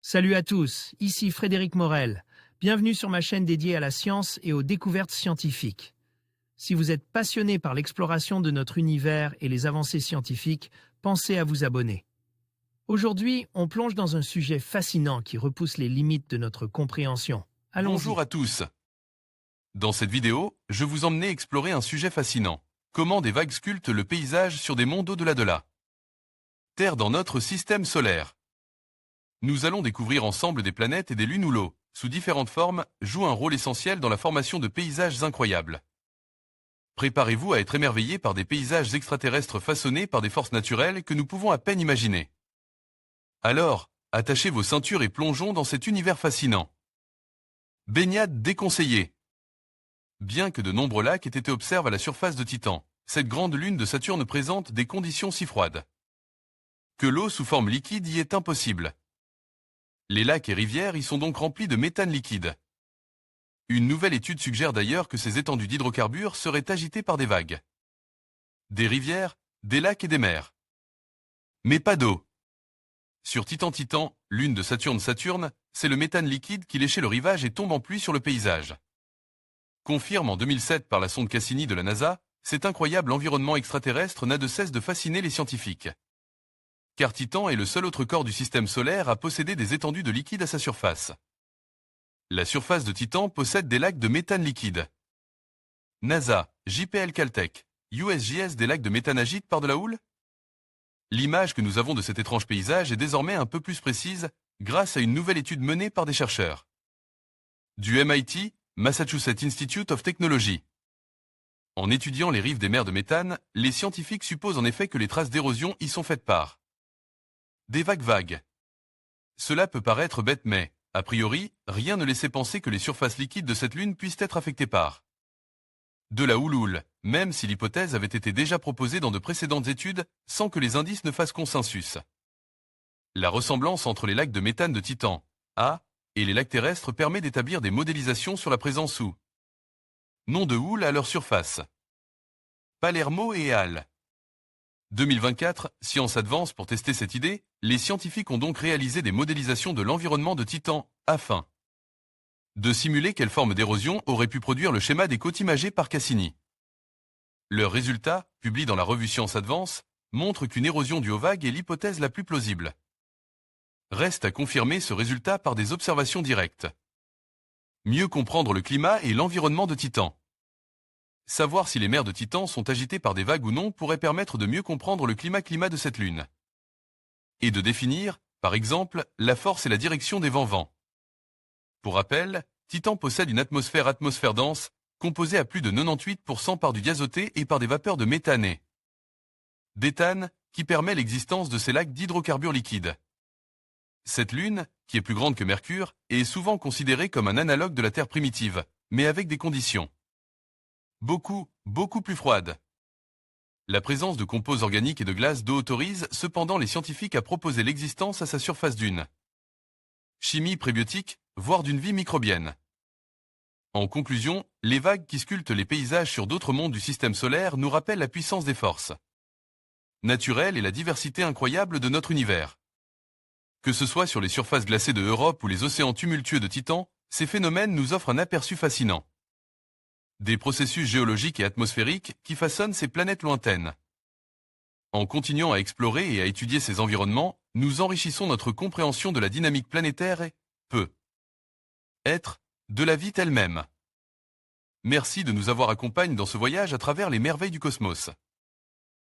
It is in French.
Salut à tous, ici Frédéric Morel. Bienvenue sur ma chaîne dédiée à la science et aux découvertes scientifiques. Si vous êtes passionné par l'exploration de notre univers et les avancées scientifiques, pensez à vous abonner. Aujourd'hui, on plonge dans un sujet fascinant qui repousse les limites de notre compréhension. Allons-y. Bonjour à tous. Dans cette vidéo, je vous emmenais explorer un sujet fascinant. Comment des vagues sculptent le paysage sur des mondes au-delà de la Terre dans notre système solaire. Nous allons découvrir ensemble des planètes et des lunes où l'eau, sous différentes formes, joue un rôle essentiel dans la formation de paysages incroyables. Préparez-vous à être émerveillés par des paysages extraterrestres façonnés par des forces naturelles que nous pouvons à peine imaginer. Alors, attachez vos ceintures et plongeons dans cet univers fascinant. Baignade déconseillée. Bien que de nombreux lacs aient été observés à la surface de Titan, cette grande lune de Saturne présente des conditions si froides que l'eau sous forme liquide y est impossible. Les lacs et rivières y sont donc remplis de méthane liquide. Une nouvelle étude suggère d'ailleurs que ces étendues d'hydrocarbures seraient agitées par des vagues. Des rivières, des lacs et des mers. Mais pas d'eau. Sur Titan, lune de Saturne, c'est le méthane liquide qui léchait le rivage et tombe en pluie sur le paysage. Confirme en 2007 par la sonde Cassini de la NASA, cet incroyable environnement extraterrestre n'a de cesse de fasciner les scientifiques. Car Titan est le seul autre corps du système solaire à posséder des étendues de liquide à sa surface. La surface de Titan possède des lacs de méthane liquide. NASA, JPL Caltech, USGS, des lacs de méthane agitent par de la houle? L'image que nous avons de cet étrange paysage est désormais un peu plus précise grâce à une nouvelle étude menée par des chercheurs du MIT, Massachusetts Institute of Technology. En étudiant les rives des mers de méthane, les scientifiques supposent en effet que les traces d'érosion y sont faites par des vagues. Cela peut paraître bête mais, a priori, rien ne laissait penser que les surfaces liquides de cette lune puissent être affectées par de la houle, même si l'hypothèse avait été déjà proposée dans de précédentes études sans que les indices ne fassent consensus. La ressemblance entre les lacs de méthane de Titan, A, et les lacs terrestres permet d'établir des modélisations sur la présence ou non de houle à leur surface. Palermo et al. 2024, Science Advance. Pour tester cette idée, les scientifiques ont donc réalisé des modélisations de l'environnement de Titan, afin de simuler quelle forme d'érosion aurait pu produire le schéma des côtes imagées par Cassini. Leurs résultats, publiés dans la revue Science Advance, montrent qu'une érosion due aux vagues est l'hypothèse la plus plausible. Reste à confirmer ce résultat par des observations directes. Mieux comprendre le climat et l'environnement de Titan. Savoir si les mers de Titan sont agitées par des vagues ou non pourrait permettre de mieux comprendre le climat de cette lune. Et de définir, par exemple, la force et la direction des vents. Pour rappel, Titan possède une atmosphère dense, composée à plus de 98% par du diazoté et par des vapeurs de méthane et d'éthane, qui permet l'existence de ces lacs d'hydrocarbures liquides. Cette lune, qui est plus grande que Mercure, est souvent considérée comme un analogue de la Terre primitive, mais avec des conditions beaucoup plus froides. La présence de composés organiques et de glace d'eau autorise cependant les scientifiques à proposer l'existence à sa surface d'une chimie prébiotique, voire d'une vie microbienne. En conclusion, les vagues qui sculptent les paysages sur d'autres mondes du système solaire nous rappellent la puissance des forces naturelles et la diversité incroyable de notre univers. Que ce soit sur les surfaces glacées de Europe ou les océans tumultueux de Titan, ces phénomènes nous offrent un aperçu fascinant des processus géologiques et atmosphériques qui façonnent ces planètes lointaines. En continuant à explorer et à étudier ces environnements, nous enrichissons notre compréhension de la dynamique planétaire et, peut-être, de la vie elle-même. Merci de nous avoir accompagnés dans ce voyage à travers les merveilles du cosmos.